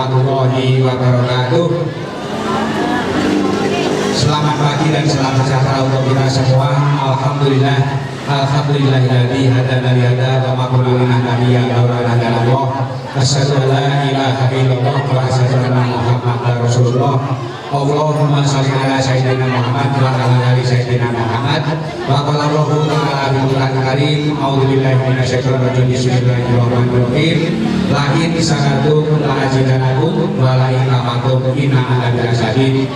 warahmatullahi wabarakatuh. Selamat pagi dan selamat sejahtera untuk kita semua. Alhamdulillah, alhamdulillahilladzi hadana li hadza wa ma kunna linahtadiya laula an hadana Allah. Asyhadu an la ilaha illallah wa asyhadu anna Muhammadar Rasulullah. Allahumma shalli ala sayyidina Muhammad wa ala ali sayyidina Muhammad. Wa qala Allahu ta'ala bil Qur'anil Karim, a'udzu billahi minasyaitonir rajim. Bismillahirrahmanirrahim. La in sakatum la azidanakum wa la in kafartum inna adzabi lasyadid.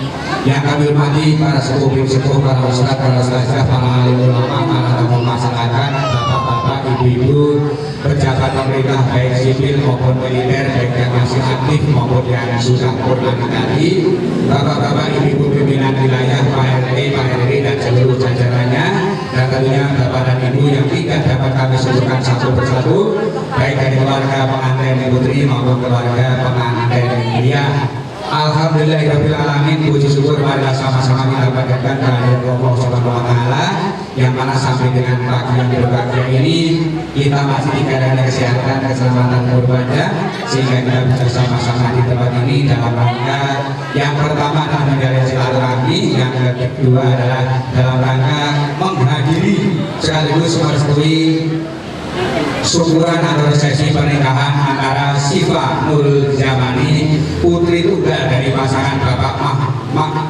Yang kami hormati para sepuh, para ustaz, para ustazah, para alim ulama, para tokoh masyarakat, bapak-bapak, ibu-ibu, pejabat pemerintah baik sipil maupun militer, baik yang masih aktif maupun yang sudah purna tadi, bapak-bapak, ibu-ibu pimpinan wilayah, Pak RT, Pak RW dan seluruh jajarannya, dan tentunya bapak dan ibu yang tidak dapat kami sebutkan satu persatu, baik dari keluarga pengantin putri maupun keluarga pengantin pria. Alhamdulillahirabbil alamin, puji syukur marilah sama-sama kita panjatkan kehadirat Allah Subhanahu wa taala yang mana sampai dengan pagi yang berbahagia ini kita masih diberikan kesehatan, keselamatan berbahagia sehingga kita bisa sama-sama di tempat ini dalam rangka yang pertama adalah menjalin silaturahmi, yang kedua adalah dalam rangka menghadiri sekaligus merestui syukuran atau resepsi pernikahan antara Syifa Nurul Zamani, putri tunggal dari pasangan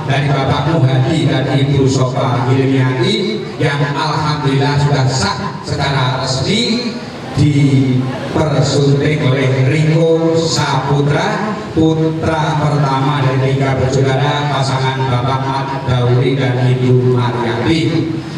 dari Bapak Muhadi dan Ibu Sofa Hilmiati, yang alhamdulillah sudah sah secara resmi dipersunting oleh Riko Saputra, putra pertama dari 3 bersaudara pasangan Bapak Mat Dauri dan Ibu Mariati.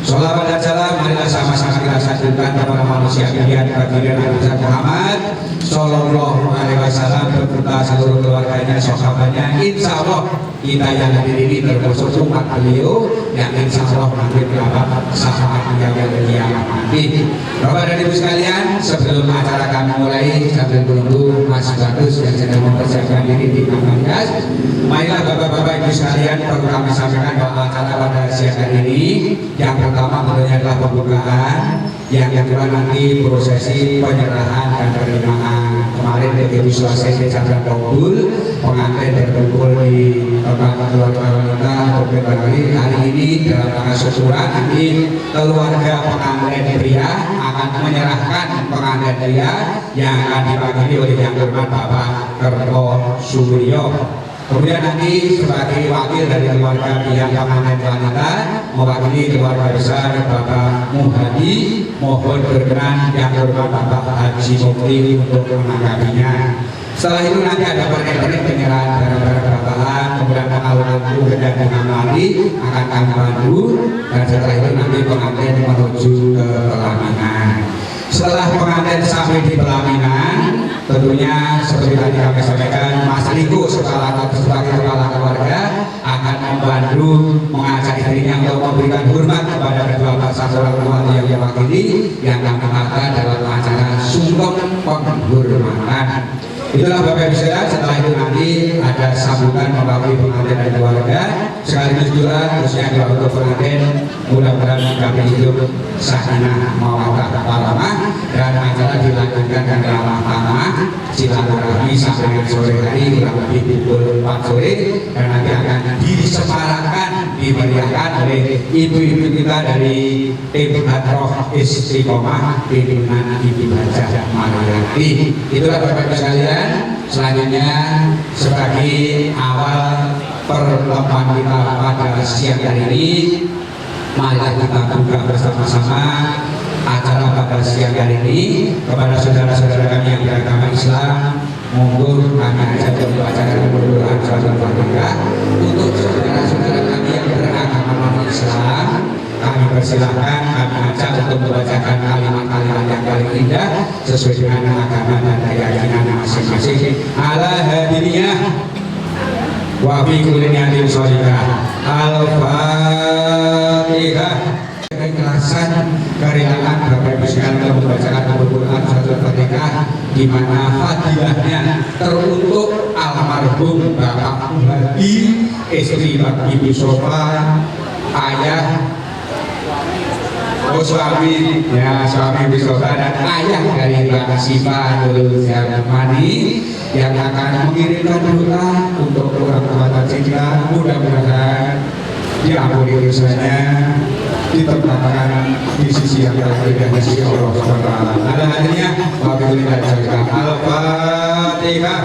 Sholawat dan salam marilah sama-sama kita sanjungkan kepada manusia pilihan baginda Nabi Muhammad Sallallahu Alaihi Wasallam beserta seluruh keluarganya, sahabatnya. Insya Allah kita yang hadir ini termasuk umat beliau yang insya Allah nanti dapat syafaat yang kiamat nanti. Bapak dan Ibu sekalian, sebelum acara kami mulai, sambil menunggu Mas Bagus yang sedang mempersiapkan diri di Kamanikas, marilah Bapak-Bapak Ibu sekalian, perlu kami sampaikan bahwa acara pada siang hari ini yang pertama tentunya adalah pembukaan, yang kedua nanti prosesi penyerahan dan penerimaan. Kemarin dari visualisasi Chandra Kabul, pengantin berkumpul di tempat keluarga wanita beberapa kali. Hari ini dalam rangka syukuran nanti keluarga pengantin pria akan menyerahkan pengantin pria yang akan diwakili oleh yang hormat Bapak Kerto Suryo. Kemudian nanti sebagai wakil dari keluarga pihak pengantin wanita mewakili keluarga besar Bapak Muhadi, mohon berkenan yang hormat Bapak Haji Mukti untuk menanggapinya. Setelah itu nanti ada pernik-pernik penyerahan barang-barang bapaan, kemudian pengaluran bunga dan bunga mali akan kami pandu, dan setelah itu nanti pengantin menuju ke pelaminan. Setelah pengantin sampai di pelaminan, tentunya seperti tadi kami sampaikan, Mas Riko sebagai kepala keluarga akan membantu mengajak istrinya untuk memberikan hormat kepada kedua pasangan orang tua yang diwakili, yang kami katakan dalam acara sungkem penghormatan. Itulah Bapak Ibu sekalian. Setelah itu nanti ada sambutan mewakili pengantin dan keluarga, sekaligus juga khususnya doa untuk pengantin, mudah-mudahan kami hidup sakinah mawaddah warahmah, dan acara dilanjutkan dengan ramah tamah silaturahmi sampai dengan sore hari kurang lebih pukul 4 sore, dan nanti akan diseparakan, dimeriahkan oleh ibu-ibu kita dari tim Hadroh Istiqomah pimpinan Ibu Hajah Mariati. Itulah Bapak Ibu sekalian. Selanjutnya sebagai awal pertemuan kita pada siang hari ini, marilah kita buka bersama-sama acara pada siang hari ini. Kepada saudara-saudara kami yang beragama Islam, monggo kami ajak untuk membacakan doa salat Fatihah. Untuk saudara-saudara kami yang beragama non-Islam, kami persilahkan, kami ajak untuk membacakan kalimat-kalimat yang paling indah sesuai dengan agama dan keyakinan masing-masing. Ala hadiriyah wa fi kulli niyatin sholihah. Al-Fatihah. Keikhlasan, kerelaan Bapak Ibu sekalian untuk membacakan Al-Quran Suratul Fatihah, di mana fadilahnya teruntuk almarhum Bapak Muhadi, istri Bapak Ibu Sofa, ayah Oh suami, ya suami Wisoba dan ayah dari Bang Siva Nurul Jamani yang akan mengirimkan doa untuk orang tua cinta. Mudah-mudahan diampuni dosanya, ditempatkan di sisi yang terbaik dan di sisi Allah SWT. Ada hadirnya wabillahi taufiq. Al-Fatihah.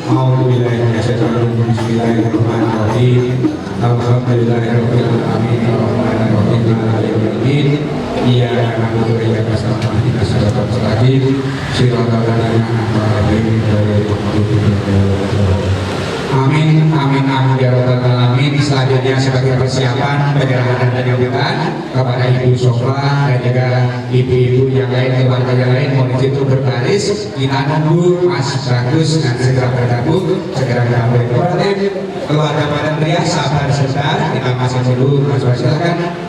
A'udzubillahi minasyaitonir rajim. Bismillahirrahmanirrahim. Alhamdulillahirabbil alamin. Arrahmanirrahim. Maliki yaumiddin. Iyyaka na'budu wa iyyaka nasta'in. Ihdinas siratal mustaqim. Shiratal ladzina an'amta 'alaihim ghairil maghdubi 'alaihim. Amin, amin, amin ya rabbal alamin. Selanjutnya sebagai persiapan penyerahan dan nyambutan kepada Ibu Sofa dan juga ibu-ibu yang lain, keluarga yang lain, mohon izin untuk berbaris. Kita nunggu Mas Bagus dan segera bergabung, segera kembali kembali. Keluarga Padan Pria sabar sebentar, kita masih dulu. Mas Bagus silakan.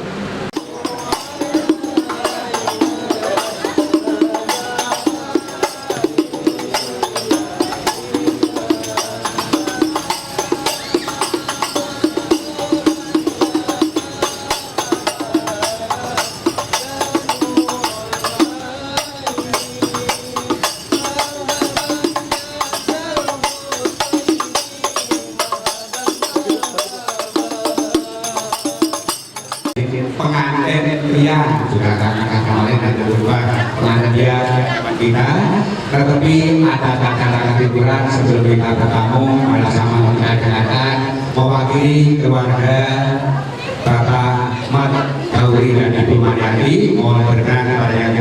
Pengantin pria juga akan kemarin ada beberapa pengantin pria kita, tetapi ada acara hiburan sebelum kita bertamu pada sama kegiatan mewakili keluarga Bapak Mat Gauri dan Ibu Mariati. Mohon berkenan kepada yang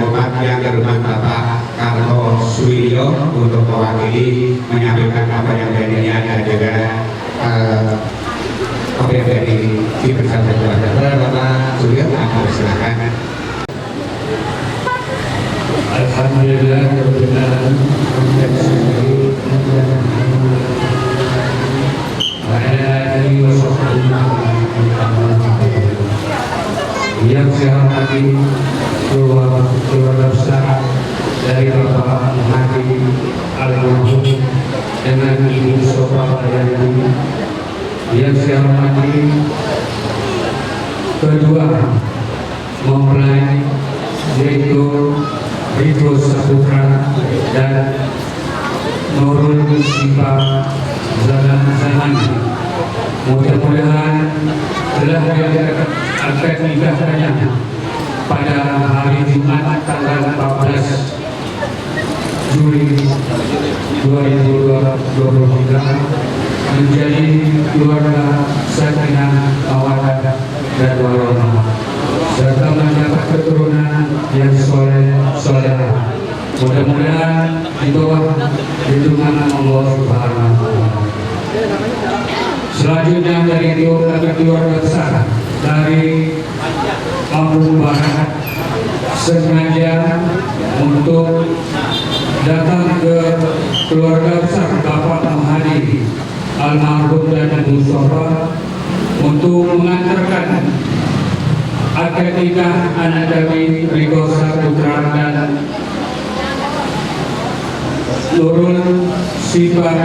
terhormat Bapak Karto Suwiryo untuk mewakili menyampaikan apa yang dirinya dan juga oke, dari dipercaya kepada Bapak Surya, aku silakan. Alhamdulillah, yang saya hormati keluarga besar dari Bapak Hadi Almarhum dengan Ibu Sofa Bayani, yang saya hormati kedua mempelai yaitu Ridho Saputra dan Nurul Siva Zamani. Mudah-mudahan telah diangkat nikahnya pada hari Jumat tanggal 14 Juli 2023 menjadi keluarga sakinah, mawaddah dan warahmah, serta mendapat keturunan yang soleh. Mudah-mudahan di bawah lindungan Allah Subhanahu wa Ta'ala. Selanjutnya dari keluarga besar dari Lampung Barat sengaja untuk datang ke keluarga besar Bapak Muhadi Almarhum dan Ibu Sofa untuk mengantarkan akad nikah anak kami Ridho Saputra dan Nurul Siva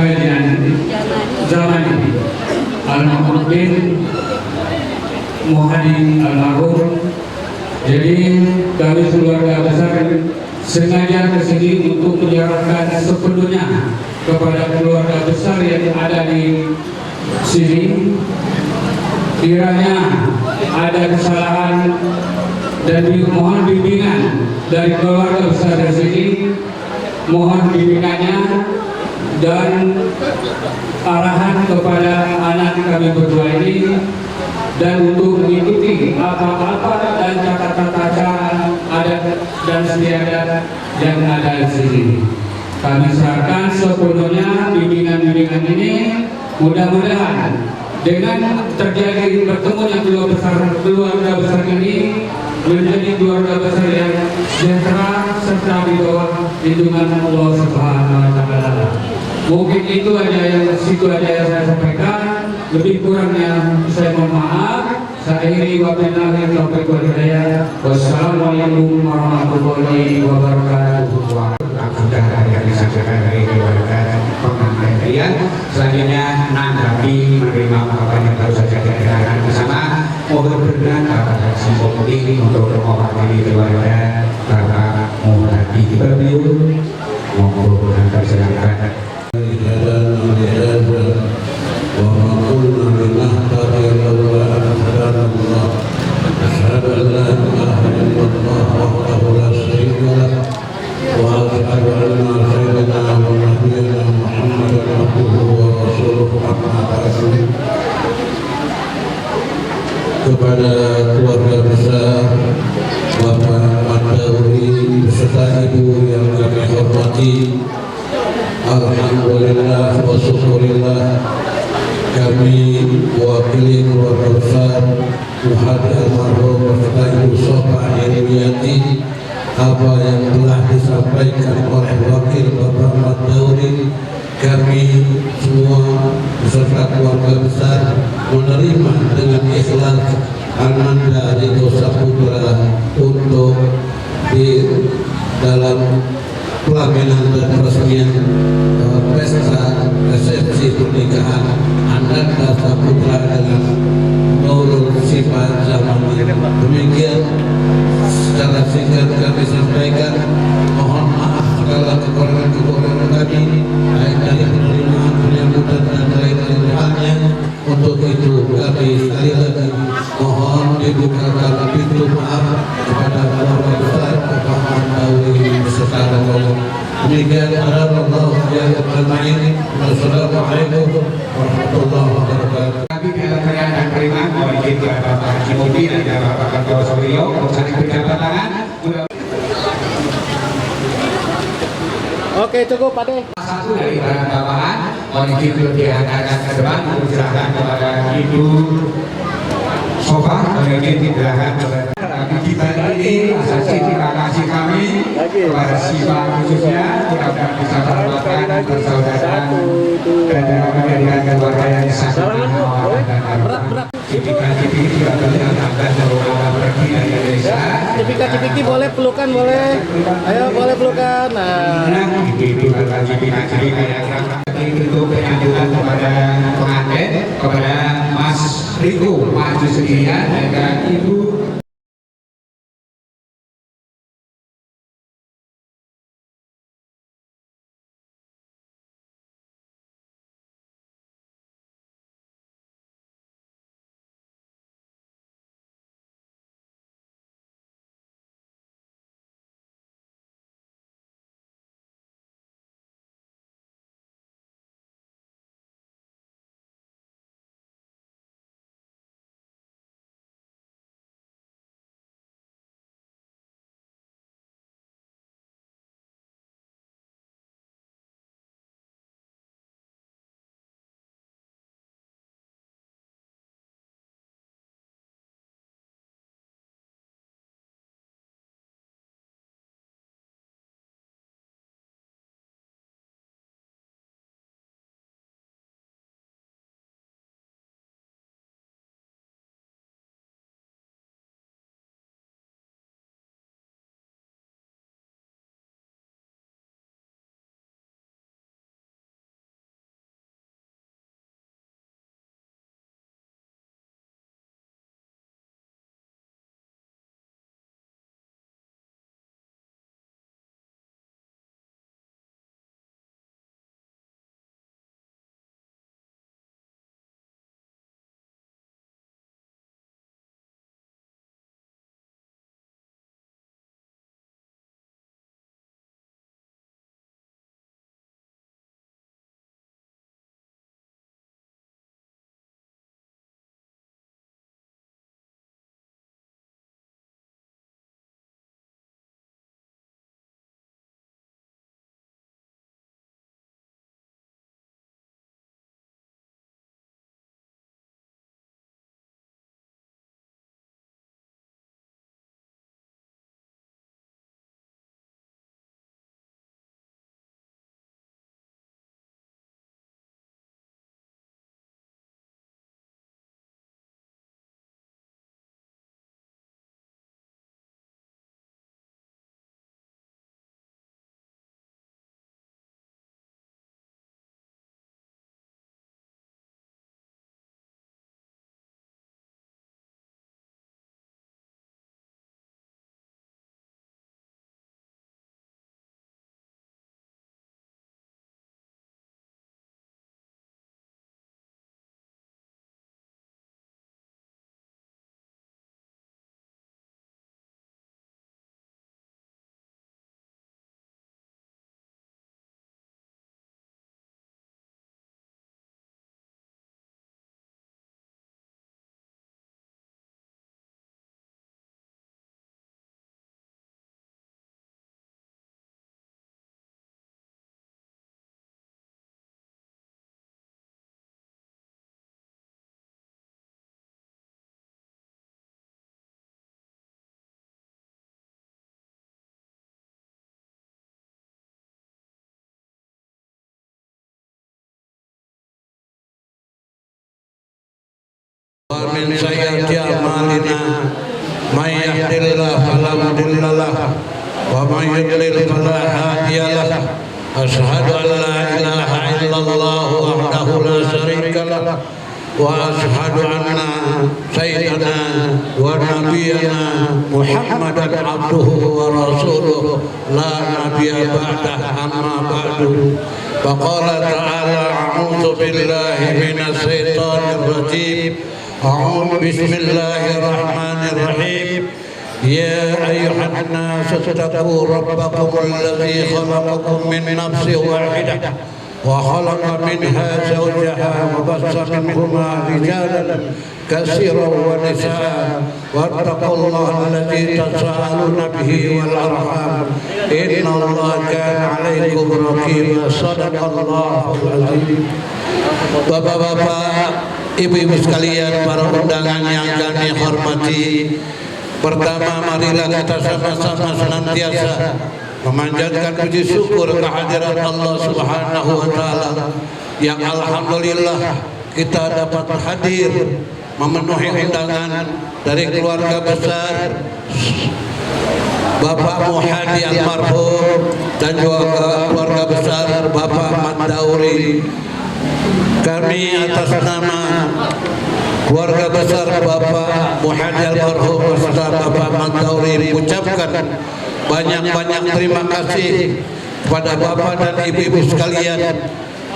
Zamani Almarhum bin Muhadi Almarhum. Jadi kami keluarga besar sengaja ke sini untuk menyerahkan sepenuhnya kepada keluarga besar yang ada di sini. Kiranya ada kesalahan dan mohon bimbingan dari keluarga besar di sini, mohon bimbingannya dan arahan kepada anak kami berdua ini, dan untuk mengikuti apa-apa dan tata-tata adat dan istiadat yang ada di sini. Kami serahkan sepenuhnya bimbingan-bimbingan ini. Mudah-mudahan dengan terjadi bertemunya keluarga besar ini menjadi keluarga besar yang sejahtera serta di bawah lindungan Allah Subhanahu wa Ta'ala. Mungkin itu aja yang saya sampaikan. Lebih kurangnya saya mohon maaf. Saya akhiri wabillahi taufiq wal hidayah. Wassalamualaikum warahmatullahi wabarakatuh. Sudah yang disampaikan dari keluarga pengantin pria. Selanjutnya menanggapi menerima ungkapan yang baru saja kita dengarkan bersama, mohon berkenan kepada mumpuni untuk mewakili keluarga Bapak Muhtadi Ibrahim. Monggo dipersilakan. Kepada keluarga besar Bapak Mandauri beserta Ibu yang kami hormati, alhamdulillah wa syukurillah, kami mewakili keluarga besar Muhammad almarhum beserta Ibu Sofa Hirwiyati. Apa yang telah disampaikan oleh wakil Bapak Mandauri, kami semua beserta keluarga besar menerima dengan ikhlas Ananda Ridho Saputra untuk di dalam pelaminan dan peresmian pesta resepsi pernikahan Ananda Saputra dengan Nurul Sifat Zamani. Demikian secara singkat kami sampaikan. Mohon maaf segala kekurangan-kekurangan kami, baik dari penerimaan, penyambutan dan lain-lain halnya. Untuk itu kami sekali lagi mohon dibukakan pintu maaf kepada keluarga besar Bapak Mandauri beserta rombongan. Demikian Allah yang bermain. Wassalamualaikum warahmatullahi wabarakatuh. Kami dalam perayaan dan keriman mohon izin kepada Bapak Haji Mudi dan Bapak Kartono Suryo untuk saling berjabat tangan. Oke, cukup Pak De. Satu dari barang bawaan mohon izin untuk diangkat ke depan, diserahkan kepada Ibu Sofa. Mohon izin diserahkan kepada kami kita ini asasi terima kasih kami kepada Siva khususnya mudah-mudahan bisa merupakan persaudaraan dan dapat menjadikan keluarga yang sangat menghormati dan berat. Cipika-cipiki juga kelihatan bahwa pergi dari Indonesia. Cipika-cipiki boleh pelukan boleh. Ayo boleh pelukan. Nah. Itu kata cipika-cipika yang untuk penyambutan kepada pengantin, kepada Mas Riko maju sendirian dan Ibu ومن سيئات أعمالنا من يهد الله فلا مضل له ومن يضلل فلا هادي له أشهد أن لا إله إلا الله وحده لا شريك له وأشهد أن سيدنا ونبينا محمدا عبده ورسوله لا نبي بعده أما بعد فقال تعالى أعوذ بالله من الشيطان الرجيم بسم الله الرحمن الرحيم يا أيها الناس اتقوا ربكم الذي خلقكم من نفس واحدة وخلق منها زوجها وبث منهما رجالا كثيرا ونساء واتقوا الله الذي تساءلون به والأرحام إن الله كان عليكم رقيبا صدق الله العظيم. Bapak-bapak, ibu-ibu sekalian, para undangan yang kami hormati, pertama marilah kita sama-sama senantiasa memanjatkan puji syukur kehadirat Allah Subhanahu wa taala yang alhamdulillah kita dapat hadir memenuhi undangan dari keluarga besar Bapak Muhadi almarhum dan juga keluarga besar Bapak Ahmad Dauri. Kami atas nama keluarga besar Bapak Muhadi almarhum beserta Bapak Ahmad Dauri mengucapkan banyak-banyak terima kasih kepada Bapak dan Ibu-ibu sekalian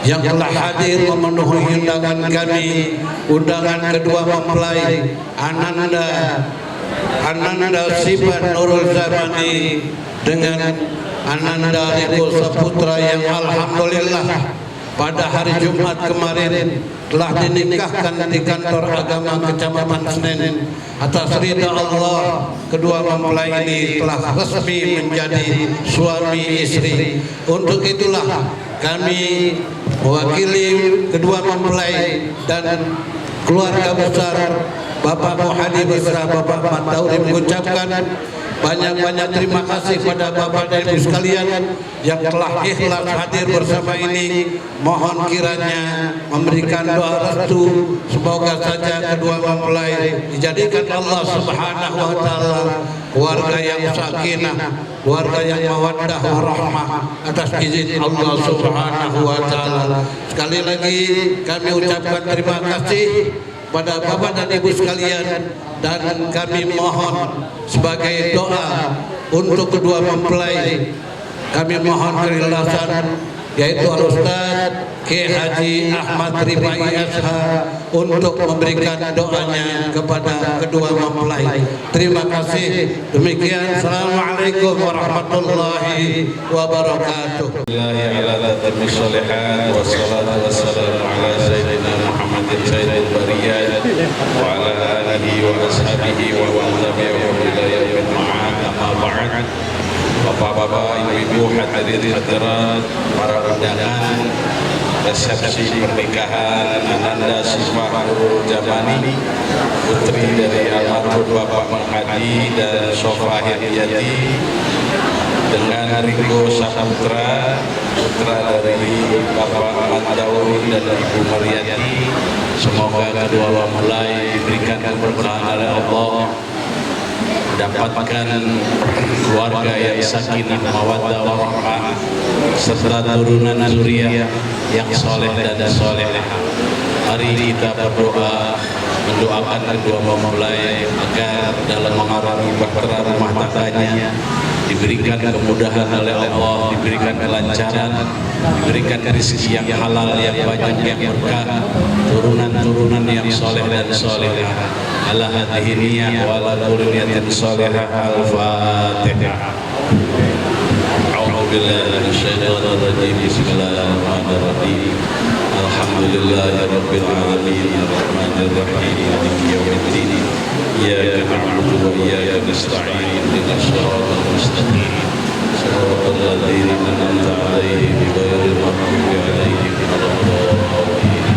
yang telah hadir memenuhi undangan kami, undangan kedua mempelai Ananda Siban Nurul Zamani dengan Ananda Riko Saputra yang alhamdulillah pada hari Jumat kemarin telah dinikahkan di kantor agama Kecamatan Senen. Atas ridha Allah, kedua mempelai ini telah resmi menjadi suami istri. Untuk itulah kami mewakili kedua mempelai dan keluarga besar Bapak Muhadi beserta Bapak Ahmad Dauri mengucapkan banyak-banyak terima kasih pada Bapak dan Ibu sekalian yang telah ikhlas hadir bersama ini. Mohon kiranya memberikan doa restu, semoga saja kedua mempelai dijadikan Allah Subhanahu wa taala keluarga yang sakinah, keluarga yang mawaddah warahmah atas izin Allah Subhanahu wa taala. Sekali lagi kami ucapkan terima kasih pada Bapak dan Ibu sekalian, dan kami mohon sebagai doa untuk kedua mempelai, kami mohon keikhlasan, yaitu Al-Ustaz Kiai Haji Ahmad Rifai SH untuk memberikan doanya kepada kedua mempelai. Terima kasih. Demikian, Assalamualaikum warahmatullahi wabarakatuh. Wassalatu wassalamu ala sayyidina Muhammadin sayyidil bariyat wa ala alihi wa ashabihi wa man tabi'ahum ila yaumil ma'ad. Amma ba'd. Bapak-bapak, ibu-ibu, hadirin hadirat, para undangan resepsi pernikahan Ananda Sifah Nurul Zamani, putri dari almarhum Bapak Muhadi dan Sofa Hiryati, dengan Riko Saputra, putra dari Bapak Ahmad Dauri dan Ibu Maryati. Semoga kedua mempelai diberikan keberkahan oleh Allah, mendapatkan keluarga yang sakinah mawaddah warahmah serta turunan zuriyah yang soleh dan solehah. Mari kita berdoa mendoakan kedua mempelai agar dalam mengarungi bahtera rumah tangganya diberikan kemudahan oleh Allah, diberikan kelancaran, diberikan rezeki yang halal, yang banyak, yang berkah, turunan-turunan yang soleh dan solehah. Ala hadhihi niyyah wa ala kulli niyatin salihah. Al-Fatihah. A'udzu billahi minasyaitonir rajim. Bismillahirrahmanirrahim. Alhamdulillahi rabbil alamin. Arrahmanir rahim. Maliki yaumiddin. Iyyaka na'budu wa iyyaka nasta'in. Ihdinas siratal mustaqim. Siratal ladzina an'amta 'alaihim ghairil maghdubi 'alaihim waladdallin.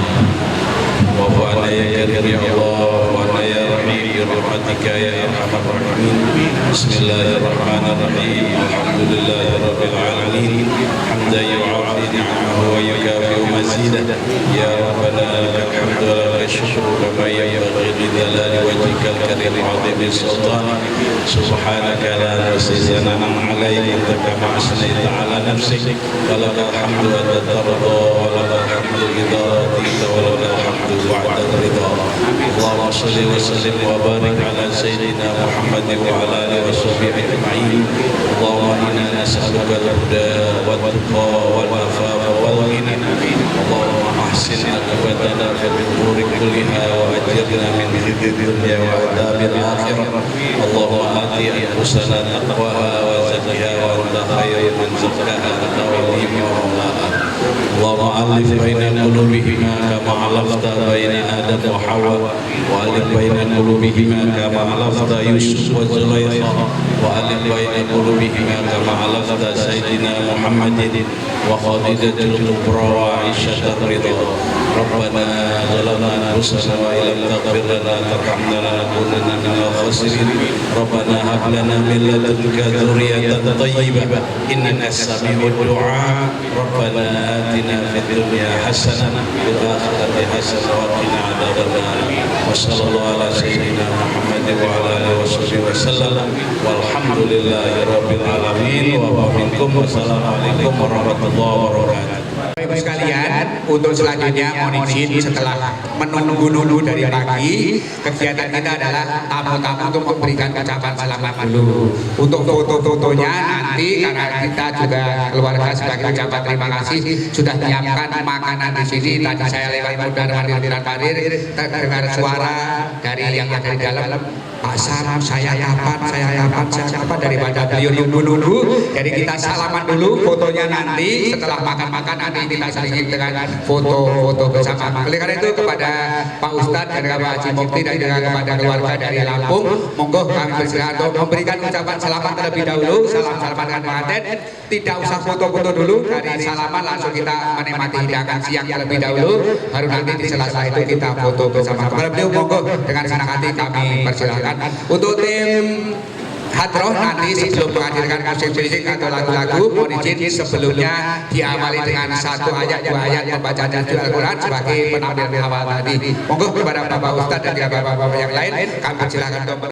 Wa'fu 'anna ya karim ya Allah, wa ya rahim bi rahmatika ya arhamar rahimin. Bismillahirrahmanirrahim. Alhamdulillahi rabbil alamin. Hamdan yu'afi ni'amahu wa yukafi'u mazidah. Ya Rabbana lakal hamdu wa lakal syukru kama yanbaghi li جلال وجهك الكريم عظيم السلطان سبحانك لا نحصي ثناء عليك أنت كما أثنيت على نفسك ولك الحمد أنت ترضى ولك الحمد إذا رضيت ولك الحمد بعد الرضا اللهم صل وسلم وبارك على سيدنا محمد وعلى آله وصحبه أجمعين اللهم إنا نسألك الهدى والتقى والعفاف والغنى اللهم أحسن عاقبتنا في الأمور كلها وأجرنا من خزي الدنيا وعذاب الآخرة اللهم آت أنفسنا تقواها وزكها وأنت خير من زكاها أنت وليها ومولاها اللهم ألف بين قلوبهما كما ألفت بين آدم وحواء وألف بين قلوبهما كما ألفت يوسف وزليخا وألف بين قلوبهما كما ألفت سيدنا محمد وخديجة الكبرى وعائشة الرضا ربنا ظلمنا أنفسنا وإن لم تغفر لنا ترحمنا لنكونن من الخاسرين ربنا هب لنا من لدنك ذرية طيبة إنك سميع الدعاء ربنا آتنا في الدنيا حسنة وفي الآخرة حسنة وقنا عذاب النار وصلى الله على سيدنا محمد وعلى آله وصحبه وسلم والحمد لله رب العالمين ومنكم والسلام عليكم warahmatullahi wabarakatuh. Ibu sekalian, untuk selanjutnya mohon izin setelah menunggu dari pagi, kegiatan kita adalah tamu-tamu untuk memberikan ucapan selamat dulu. Untuk foto-fotonya nanti karena kita juga keluarga sebagai ucapan terima kasih sudah menyiapkan makanan di sini. Tadi saya lewat modal parir terdengar suara dari yang ada di dalam. Pak Sam, saya kapan daripada beliau nunggu. Jadi kita salaman dulu, fotonya nanti setelah makan-makan nanti kita selingi dengan foto-foto bersama. Oleh karena itu kepada Pak Ustadz dan Pak Haji Mukti dan juga kepada keluarga dari Lampung, monggo kami bersilakan untuk memberikan ucapan selamat terlebih dahulu. Salam-salaman pengantin, tidak usah foto-foto dulu. Dari salaman langsung kita menikmati hidangan siang terlebih dahulu. Baru nanti di sela-sela itu kita foto bersama. Kepada beliau monggo dengan senang hati kami persilakan. Untuk tim hadroh nanti sebelum menghadirkan musik atau lagu-lagu mohon izin sebelumnya diawali dengan satu ayat dua ayat pembacaan Al-Quran sebagai penampilan awal tadi. Monggo kepada Bapak Ustadz dan juga Bapak-Bapak yang lain kami persilakan untuk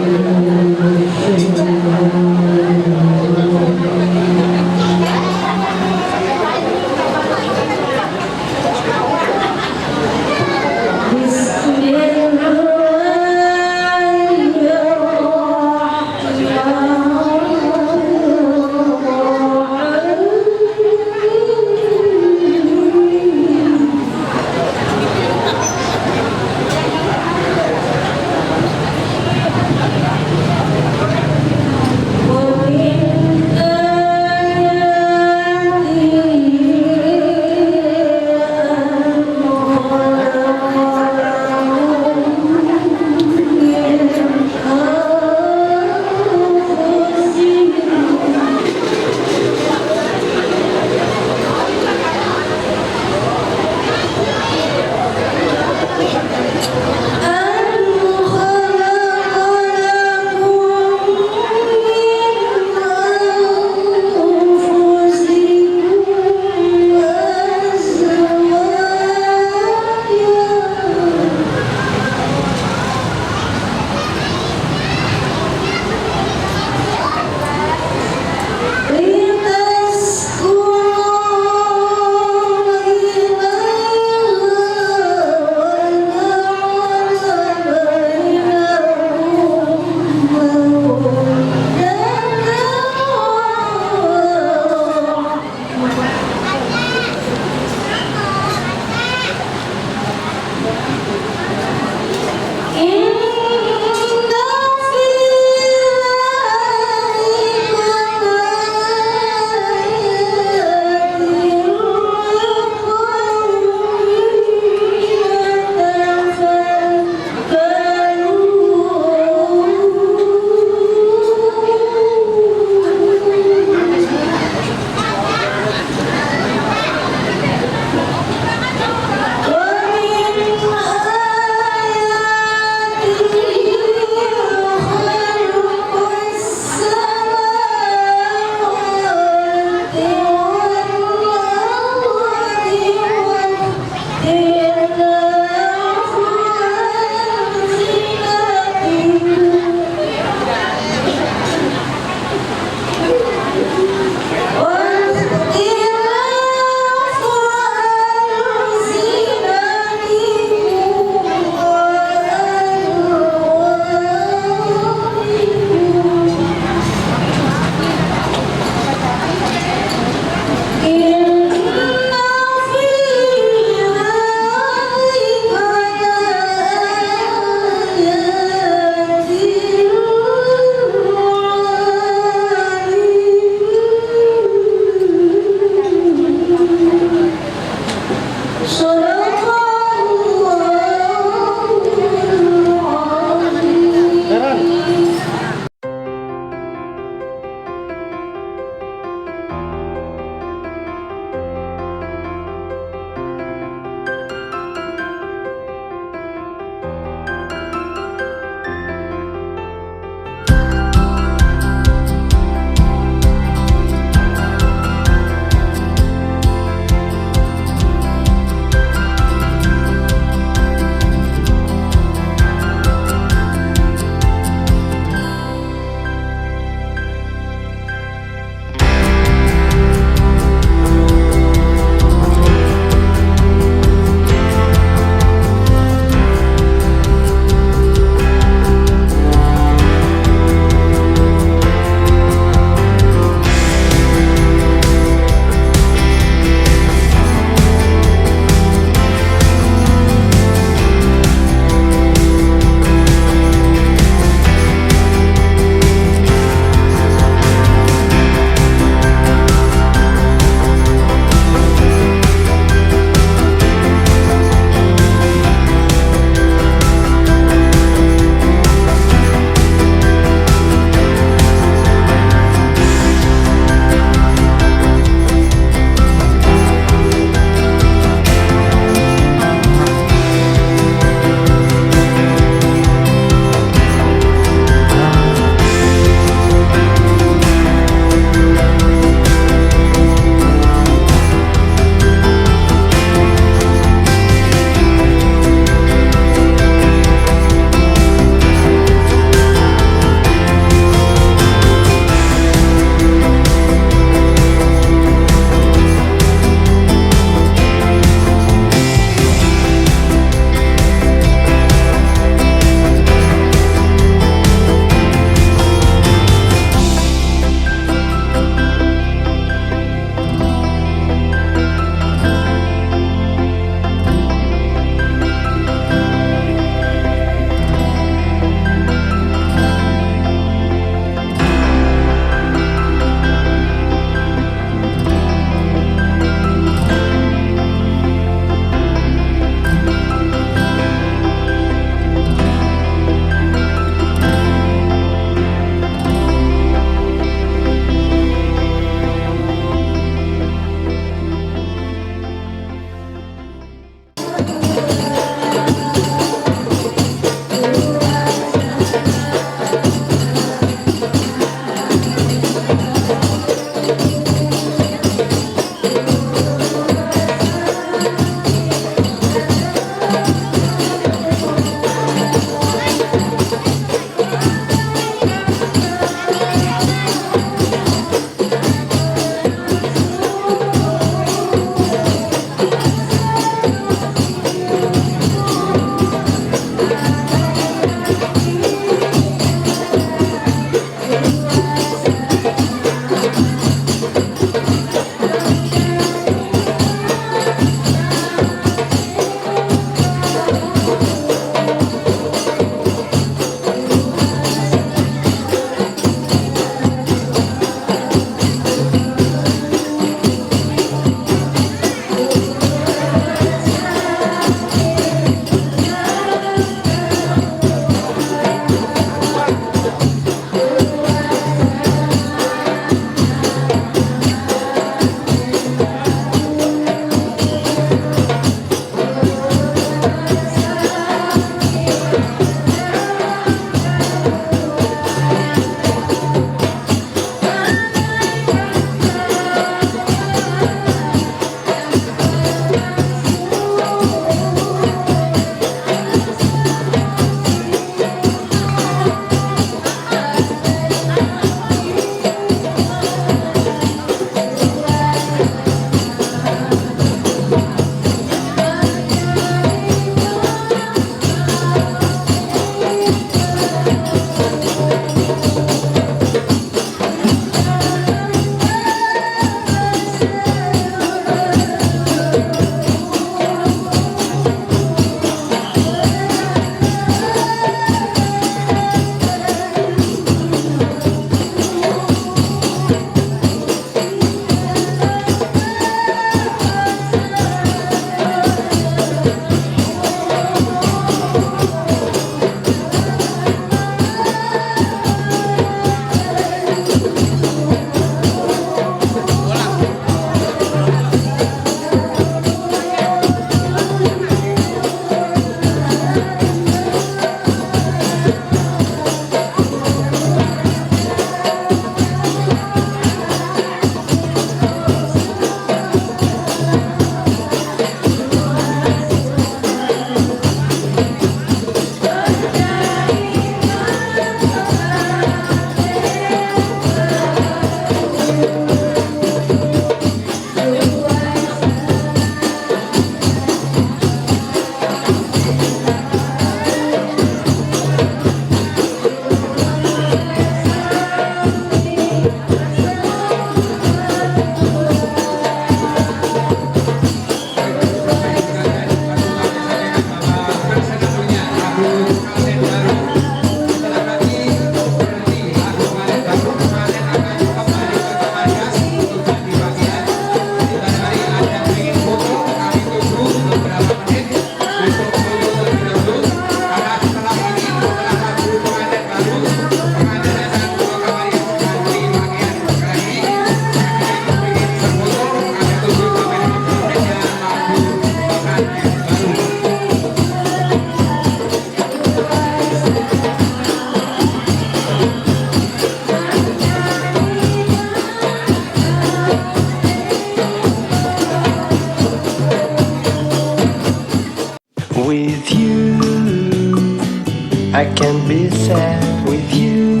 I can't be sad with you.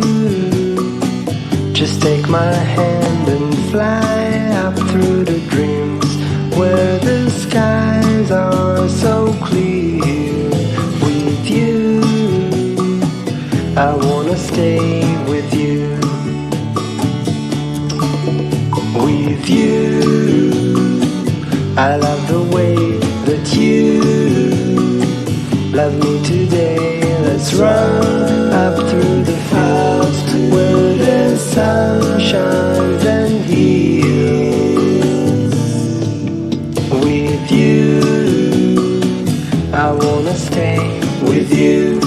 Just take my hand and fly up through the dreams where the skies are so clear. With you, I wanna stay with you. With you, I love the way that you love me today. Let's run up through the fields where the sun shines and heals. With you, I wanna stay with you.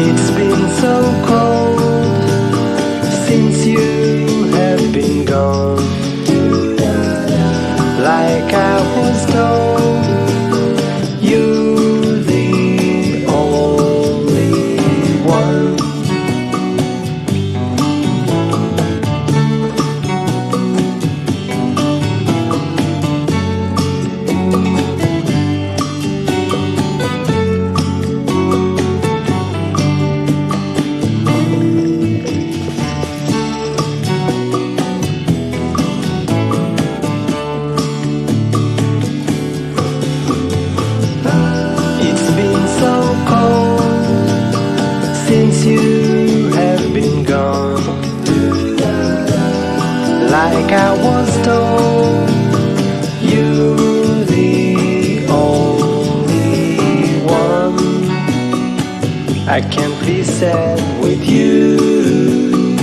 It's been so cold since you have been gone. Like I was told, you're the only one. It's been so cold since you have been gone. Like I was told, you're the only one. I can't be sad with you.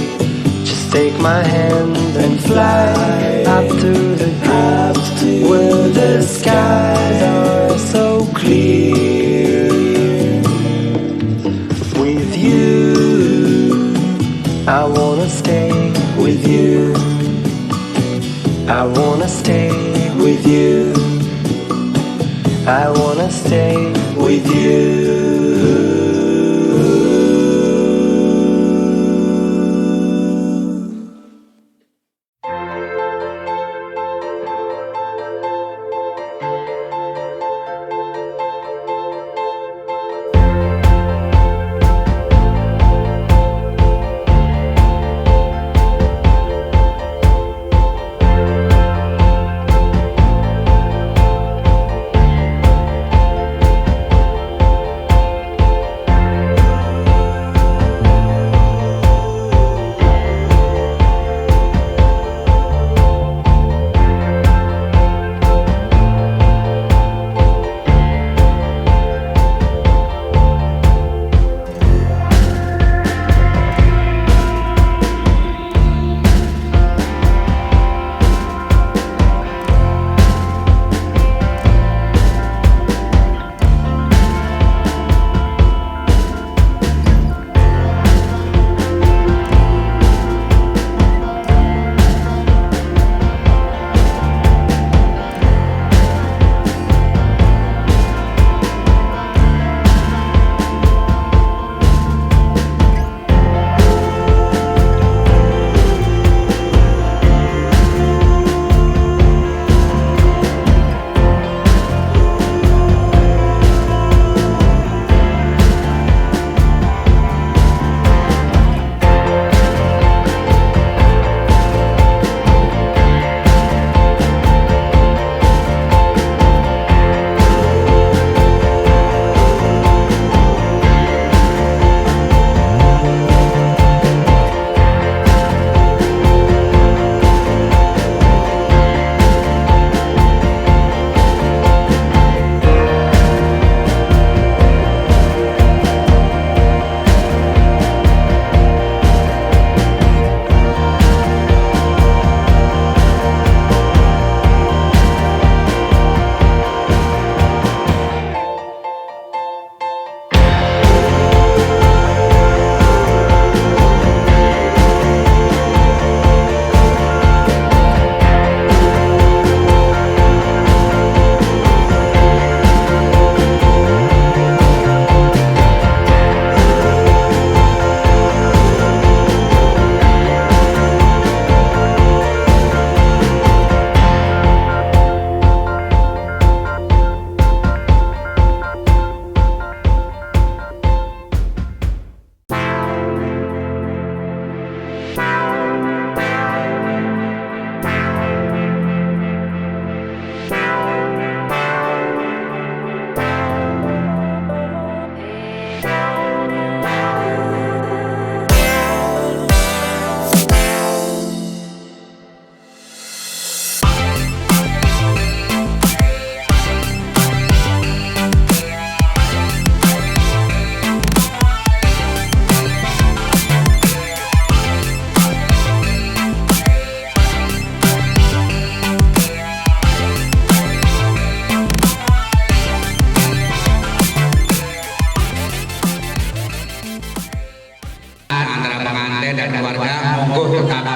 Just take my hand and fly up to the dreams where the skies are so clear. With you, I wanna stay with you. I wanna stay with you. I wanna stay with you.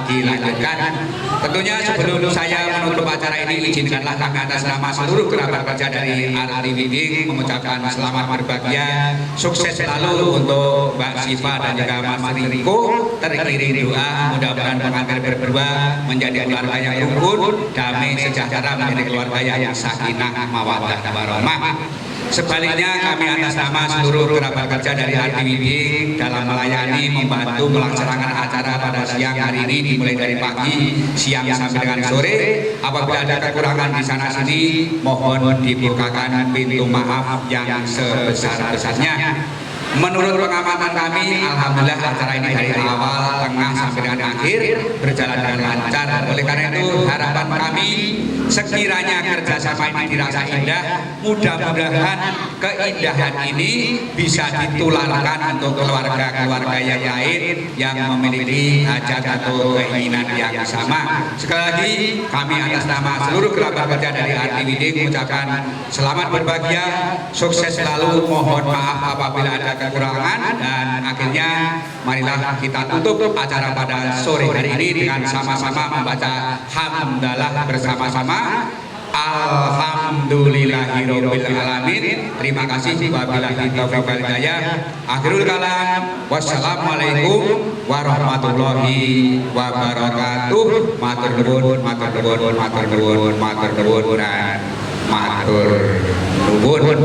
dilanjutkan. Tentunya sebelum saya menutup acara ini, izinkanlah kami atas nama seluruh kerabat kerja dari Arti Widing mengucapkan selamat berbahagia, sukses selalu untuk Mbak Siva dan juga Mas Riko. Teriring doa, mudah-mudahan pengantin berdua menjadi keluarga yang rukun, damai, sejahtera, menjadi keluarga yang sakinah, mawaddah, warahmah. Sebaliknya kami atas nama seluruh kerabat kerja dari Arti Widing dalam melayani, membantu melaksanakan acara pada siang hari ini dimulai dari pagi, siang sampai dengan sore. Apabila ada kekurangan di sana sini, mohon dibukakan pintu maaf yang sebesar-besarnya. Menurut pengamatan kami, alhamdulillah acara ini dari awal, tengah sampai dengan akhir berjalan dengan lancar. Oleh karena itu harapan kami sekiranya kerjasama ini dirasa indah, mudah-mudahan keindahan ini bisa ditularkan untuk keluarga-keluarga yang lain yang memiliki hajat atau keinginan yang sama. Sekali lagi kami atas nama seluruh kerabat kerja dari Arti Widing mengucapkan selamat berbahagia, sukses selalu, mohon maaf apabila ada kekurangan, dan akhirnya marilah kita tutup acara pada sore hari ini dengan sama-sama membaca hamdalah bersama-sama. Alhamdulillahirabbil alamin. Terima kasih, wabillahi taufiq wal hidayah. Akhirul kalam, wassalamualaikum warahmatullahi wabarakatuh. Matur nuwun, matur nuwun, matur nuwun, matur nuwun, dan matur nuwun.